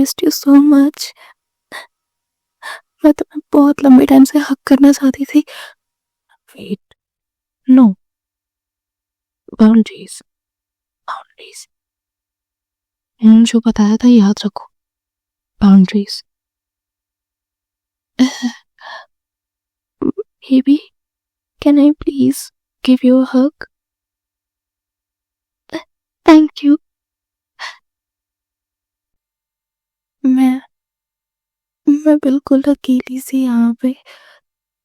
Missed you so much. मैं तुम्हें बहुत लंबे टाइम से हग करना चाहती थी। Wait, no, boundaries, boundaries. जो बताया था याद रखो, boundaries. Baby, can I please give you a hug? Thank you. मैं बिल्कुल अकेली सी यहाँ पे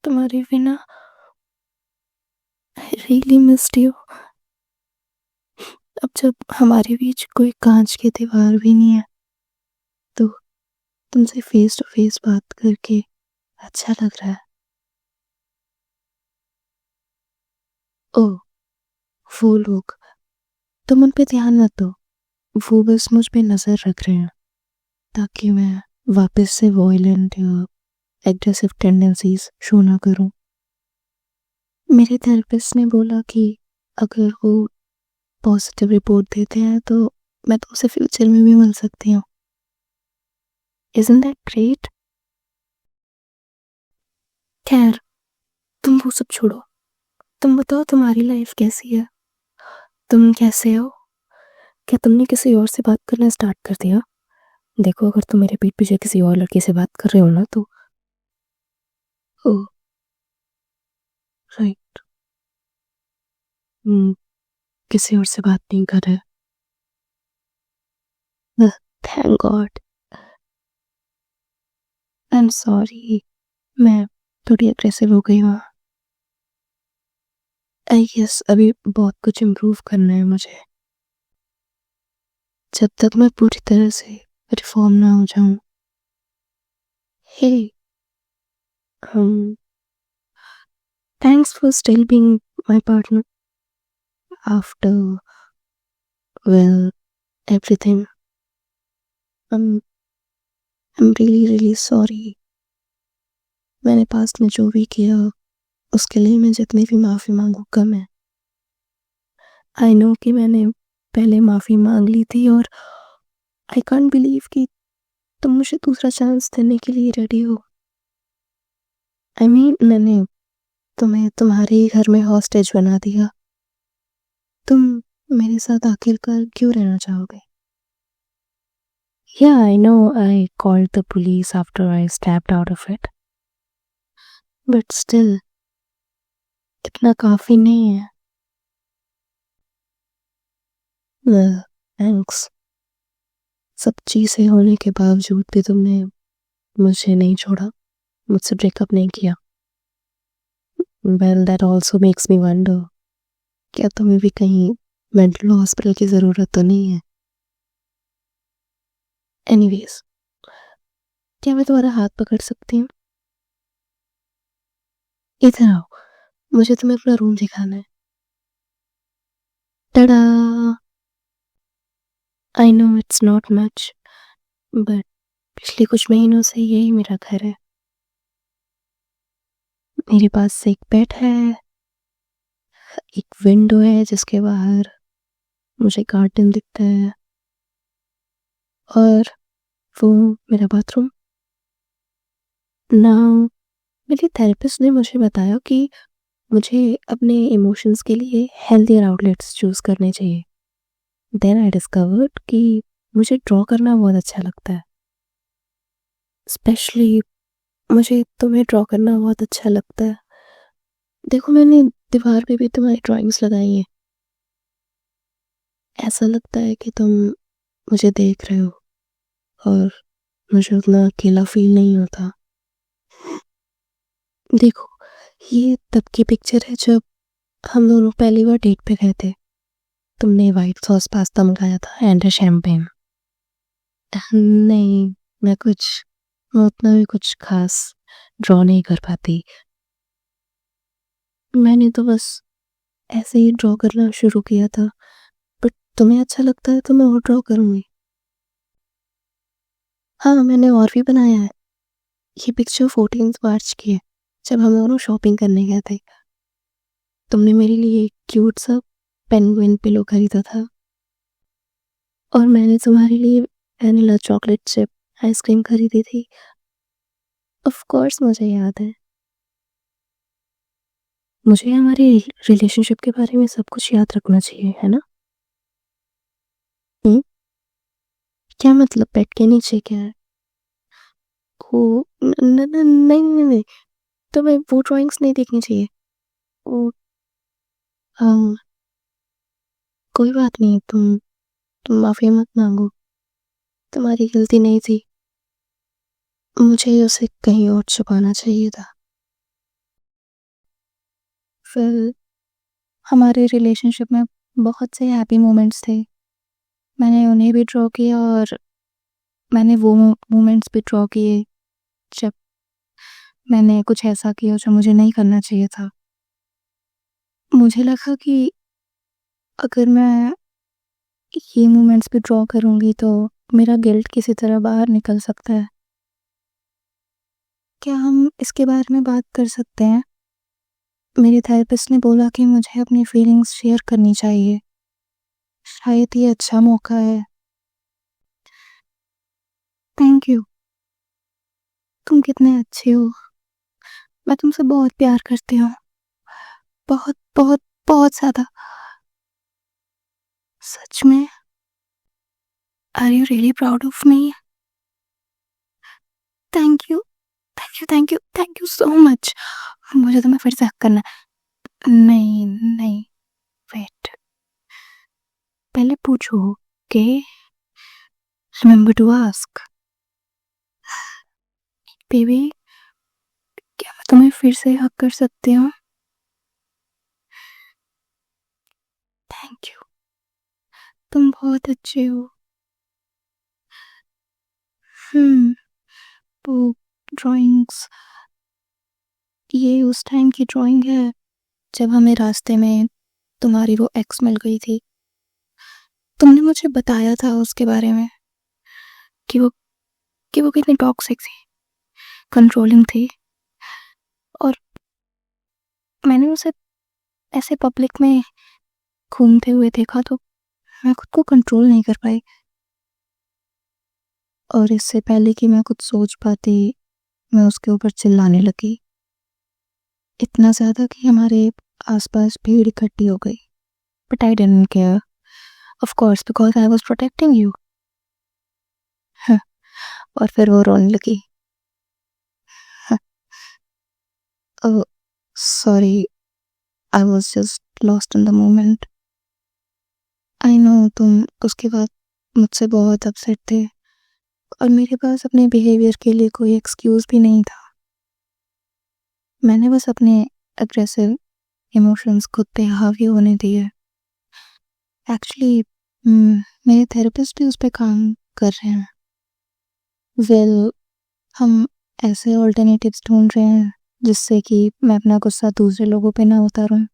तुम्हारे बिना। I really missed you. अब जब हमारे बीच कोई कांच की दीवार भी नहीं है तो तुमसे फेस टू फेस बात करके अच्छा लग रहा है। ओ, वो लोग, तुम उन पे ध्यान मत दो। वो बस मुझ पे नजर रख रहे हैं ताकि मैं वापस से वॉयलेंट या एग्रेसिव टेंडेंसीज शो ना करूं। मेरे थेरेपिस्ट ने बोला कि अगर वो पॉजिटिव रिपोर्ट देते हैं तो मैं तुमसे फ्यूचर में भी मिल सकती हूँ। Isn't that great? खैर, तुम वो सब छोड़ो। तुम बताओ, तुम्हारी लाइफ कैसी है? तुम कैसे हो? क्या तुमने किसी और से बात करना स्टार्ट कर दिया? देखो, अगर तुम मेरे पीठ पीछे किसी और लड़की से बात कर रहे हो ना तो ओ, राइट। किसी और से बात नहीं कर रहे। Thank God. I am sorry, मैं थोड़ी अग्रेसिव हो गई हूँ। आई गेस अभी बहुत कुछ इम्प्रूव करना है मुझे। जब तक मैं पूरी तरह से रिफॉर्म ना हो जाऊं। Hey, thanks for still being my partner after, well, everything. I am really really sorry. मैंने पास्ट में जो भी किया उसके लिए मैं जितनी भी माफ़ी मांगू कम है। आई नो कि मैंने पहले माफ़ी मांग ली थी और आई कांट बिलीव कि तुम मुझे दूसरा चांस देने के लिए रेडी हो। आई मीन, मैंने तुम्हें तुम्हारे ही घर में हॉस्टेज बना दिया। तुम मेरे साथ आखिरकार क्यों रहना चाहोगे? Yeah, I know I called the police after I stepped out of it. But still, इतना काफी नहीं है। थैंक्स। सब चीजें होने के बावजूद भी तुमने मुझे नहीं छोड़ा, मुझसे ब्रेकअप नहीं किया। Well, that also makes me wonder, क्या तुम्हें भी कहीं मेंटल हॉस्पिटल की जरूरत तो नहीं है? एनीवेज, क्या मैं तुम्हारा हाथ पकड़ सकती हूँ? इधर आओ, मुझे तुम्हें अपना रूम दिखाना है। Tada! I know it's not much, but पिछले कुछ महीनों से यही मेरा घर है। मेरे पास एक बेड है, एक विंडो है जिसके बाहर मुझे गार्डन दिखता है, और वो मेरा बाथरूम। नाउ, मेरी थेरेपिस्ट ने मुझे बताया कि मुझे अपने इमोशंस के लिए हेल्थियर आउटलेट्स चूज करने चाहिए। देन आई डिस्कवर्ड कि मुझे ड्रॉ करना बहुत अच्छा लगता है। स्पेशली मुझे तुम्हें ड्रॉ करना बहुत अच्छा लगता है। देखो, मैंने दीवार पे भी तुम्हारी ड्राइंग्स लगाई हैं। ऐसा लगता है कि तुम मुझे देख रहे हो और मुझे उतना अकेला फील नहीं होता। देखो, ये तब की पिक्चर है जब हम दोनों पहली बार डेट पे गए थे। तुमने वाइट सॉस पास्ता मंगाया था एंड शैम्पेन। नहीं, मैं उतना भी कुछ खास ड्रॉ नहीं कर पाती। मैंने तो बस ऐसे ही ड्रॉ करना शुरू किया था, बट तुम्हें अच्छा लगता है तो मैं और ड्रॉ करूँगी। हाँ, मैंने और भी बनाया है। ये पिक्चर 14 मार्च की है, जब हम दोनों शॉपिंग करने गए थे। तुमने मेरे लिए एक क्यूट सा पेंगुइन पिलो खरीदा था और मैंने तुम्हारे लिए वैनिला चॉकलेट चिप आइसक्रीम खरीदी थी। ऑफ कोर्स मुझे याद है। मुझे हमारे रिलेशनशिप के बारे में सब कुछ याद रखना चाहिए, है ना? हुँ? क्या मतलब बेड के नीचे क्या है? ओह! न न न नहीं, नहीं, नहीं, तुम्हें वो ड्राइंग्स नहीं देखनी चाहिए। ओह! अम, कोई बात नहीं, तुम माफ़ी मत माँगो, तुम्हारी गलती नहीं थी। मुझे उसे कहीं और छुपाना चाहिए था। फिर हमारे रिलेशनशिप में बहुत से हैप्पी मोमेंट्स थे। मैंने उन्हें भी ड्रॉ किया और मैंने वो मोमेंट्स भी ड्रॉ किए जब मैंने कुछ ऐसा किया जो मुझे नहीं करना चाहिए था। मुझे लगा कि अगर मैं ये मोमेंट्स भी ड्रॉ करूँगी तो मेरा गिल्ट किसी तरह बाहर निकल सकता है। क्या हम इसके बारे में बात कर सकते हैं? मेरे थेरेपिस्ट ने बोला कि मुझे अपनी फीलिंग्स शेयर करनी चाहिए। शायद ये अच्छा मौका है। Thank you. तुम कितने अच्छे हो। मैं तुमसे बहुत प्यार करती हूँ। बहुत, बहुत, बहुत ज़्यादा। सच में? Are you really proud of me? Thank you, thank you, thank you, thank you so much. मुझे तुम्हें फिर से हग करना है। नहीं, नहीं, वेट। पहले पूछो, okay? Remember to ask. Baby, क्या मैं तुम्हें फिर से हग कर सकती हूँ? Thank you. तुम बहुत अच्छे हो। वो ड्राइंग्स, ये उस टाइम की ड्राइंग है जब हमें रास्ते में तुम्हारी वो एक्स मिल गई थी। तुमने मुझे बताया था उसके बारे में कि वो कितनी टॉक्सिक थी, कंट्रोलिंग थी और मैंने उसे ऐसे पब्लिक में घूमते हुए देखा तो मैं खुद को कंट्रोल नहीं कर पाई और इससे पहले कि मैं कुछ सोच पाती मैं उसके ऊपर चिल्लाने लगी, इतना ज़्यादा कि हमारे आसपास भीड़ इकट्ठी हो गई। But I didn't care, of course, because I was protecting you. और फिर वो रोने लगी। Oh sorry, I was just lost in the moment. I know तुम उसके बाद मुझसे बहुत अपसेट थे और मेरे पास अपने बिहेवियर के लिए कोई एक्सक्यूज़ भी नहीं था। मैंने बस अपने अग्रेसिव इमोशंस खुद पे हावी होने दिए। एक्चुअली मेरे थेरेपिस्ट भी उस पे काम कर रहे हैं। वेल, हम ऐसे ऑल्टरनेटिव्स ढूंढ रहे हैं जिससे कि मैं अपना गुस्सा दूसरे लोगों पे ना उतारूं।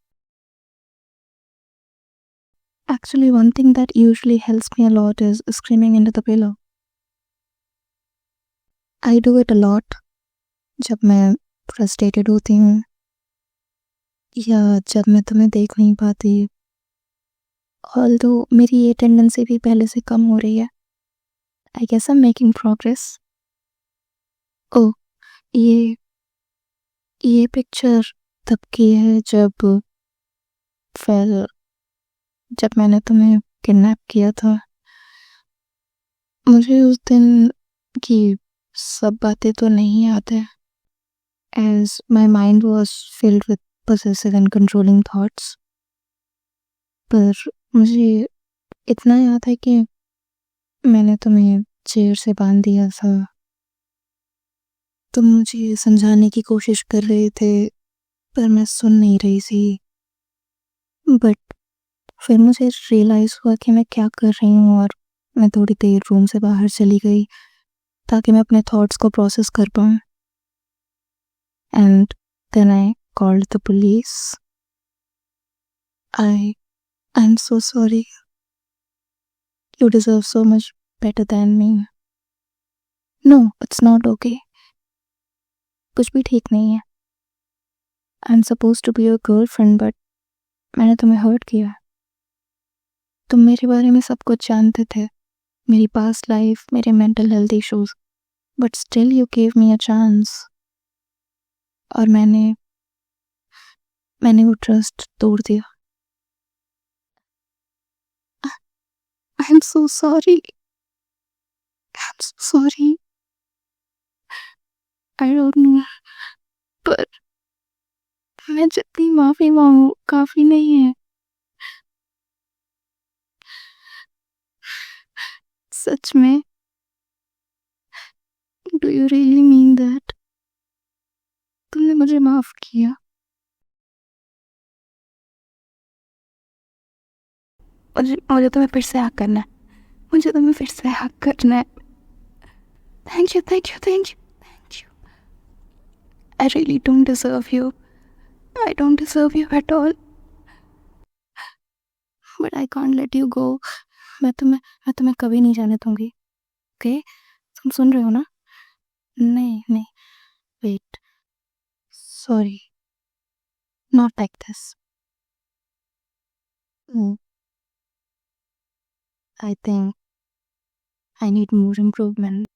Actually, one thing that usually helps me a lot is screaming into the pillow. I do it a lot जब मैं फ्रस्ट्रेटेड होती हूँ या जब मैं तुम्हें देख नहीं पाती। ऑल्दो मेरी ये टेंडेंसी भी पहले से कम हो रही है। I guess I am making progress. Oh, ये ये पिक्चर तब की है फिर जब मैंने तुम्हें किडनैप किया था। मुझे उस दिन की सब बातें तो नहीं याद है as my mind was filled with possessive and controlling thoughts. पर मुझे इतना याद है कि मैंने तुम्हें चेयर से बांध दिया था। तुम मुझे समझाने की कोशिश कर रहे थे पर मैं सुन नहीं रही थी। बट फिर मुझे रियलाइज़ हुआ कि मैं क्या कर रही हूँ और मैं थोड़ी देर रूम से बाहर चली गई ताकि मैं अपने थॉट्स को प्रोसेस कर पाऊँ। And then I called the police. I'm so sorry. You deserve so much better than me. No, it's not okay. कुछ भी ठीक नहीं है। I'm supposed to be your girlfriend, but मैंने तुम्हें हर्ट किया। तुम मेरे बारे में सब कुछ जानते थे, मेरी पास्ट लाइफ, मेरे mental health issues. But still you give me a chance, और मैंने वो ट्रस्ट तोड़ दिया। I am so sorry, I am so sorry. I don't no, पर मैं जितनी माफी मांगू काफी नहीं है। सच में, do you really mean that तुमने मुझे माफ किया? मुझे तुम्हें फिर से हक करना है, मुझे तुम्हें फिर से हक करना है। Thank you, thank you, thank you, thank you. I really don't deserve you, I don't deserve you at all, but I can't let you go. मैं तुम्हें कभी नहीं जाने दूंगी। ओके, तुम सुन रहे हो ना? नहीं नहीं, wait, sorry, not like this. I think I need more improvement,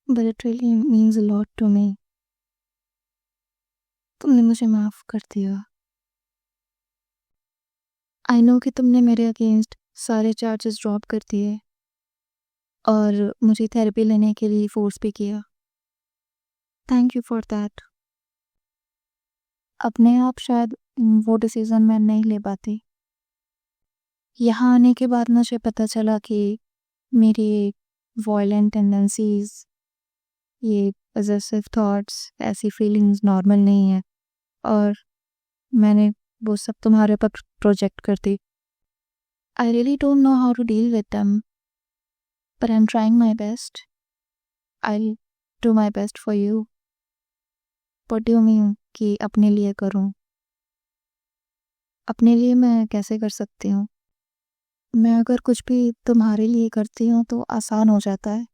but it really means a lot to me. तुमने मुझे माफ कर दिया। आई नो कि तुमने मेरे अगेंस्ट सारे चार्जेस ड्रॉप कर दिए और मुझे थेरेपी लेने के लिए फोर्स भी किया। Thank you for that. अपने आप शायद वो डिसीज़न मैं नहीं ले पाती। यहाँ आने के बाद मुझे पता चला कि मेरी वॉयलेंट टेंडेंसीज, ये पजेसिव थॉट्स, ऐसी फीलिंग्स नॉर्मल नहीं है, और मैंने वो सब तुम्हारे पर प्रोजेक्ट कर दी। I really don't know how to deal with them, but I am trying my best. I do my best for you. What do you mean कि अपने लिए करूं? अपने लिए मैं कैसे कर सकती हूँ? मैं अगर कुछ भी तुम्हारे लिए करती हूँ तो आसान हो जाता है।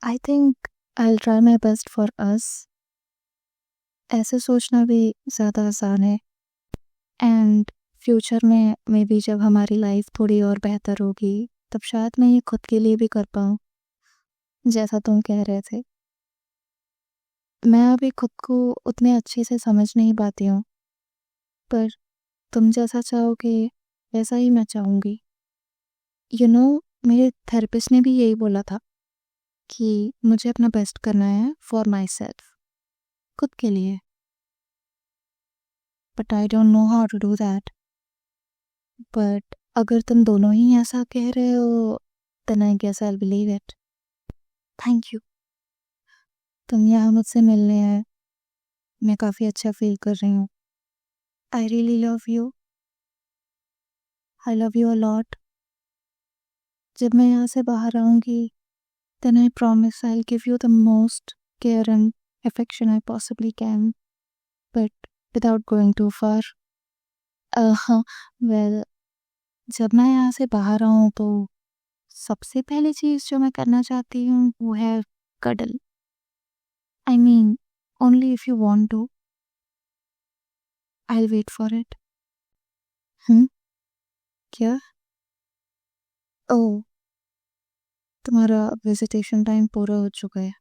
I think I will try my best for us. ऐसे सोचना भी ज़्यादा आसान है, एंड फ्यूचर में मे बी जब हमारी लाइफ थोड़ी और बेहतर होगी तब शायद मैं ये खुद के लिए भी कर पाऊँ, जैसा तुम कह रहे थे। मैं अभी खुद को उतने अच्छे से समझ नहीं पाती हूँ, पर तुम जैसा चाहोगे वैसा ही मैं चाहूँगी। यू नो, मेरे थेरेपिस्ट ने भी यही बोला था कि मुझे अपना बेस्ट करना है फॉर माई सेल्फ, खुद के लिए। But I don't know how to do that. But अगर तुम दोनों ही ऐसा कह रहे हो, then I guess I will believe it. Thank you. तुम यहाँ मुझसे मिलने आए, मैं काफ़ी अच्छा फील कर रही हूँ। I really love you, I love you a lot. जब मैं यहाँ से बाहर आऊँगी, then I promise I will give you the most care and affection I possibly can, but without going too far. हाँ, well, जब मैं यहाँ से बाहर आऊँ तो सबसे पहली चीज़ जो मैं करना चाहती हूँ वो है cuddle. I mean, only if you want to. I'll wait for it. क्या? ओह, तुम्हारा विजिटेशन टाइम पूरा हो चुका है।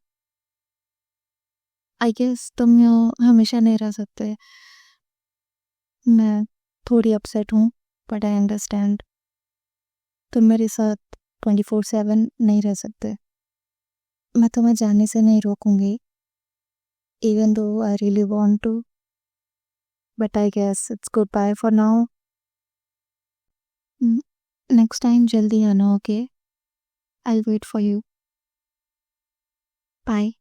आई गेस तुम यहाँ हमेशा नहीं रह सकते। मैं थोड़ी अपसेट हूँ, बट आई अंडरस्टैंड। तुम मेरे साथ 24/7 नहीं रह सकते। मैं तुम्हें जाने से नहीं रोकूंगी, even though I really want to, but I guess it's goodbye for now. Next time जल्दी आना, okay? I'll wait for you. Bye.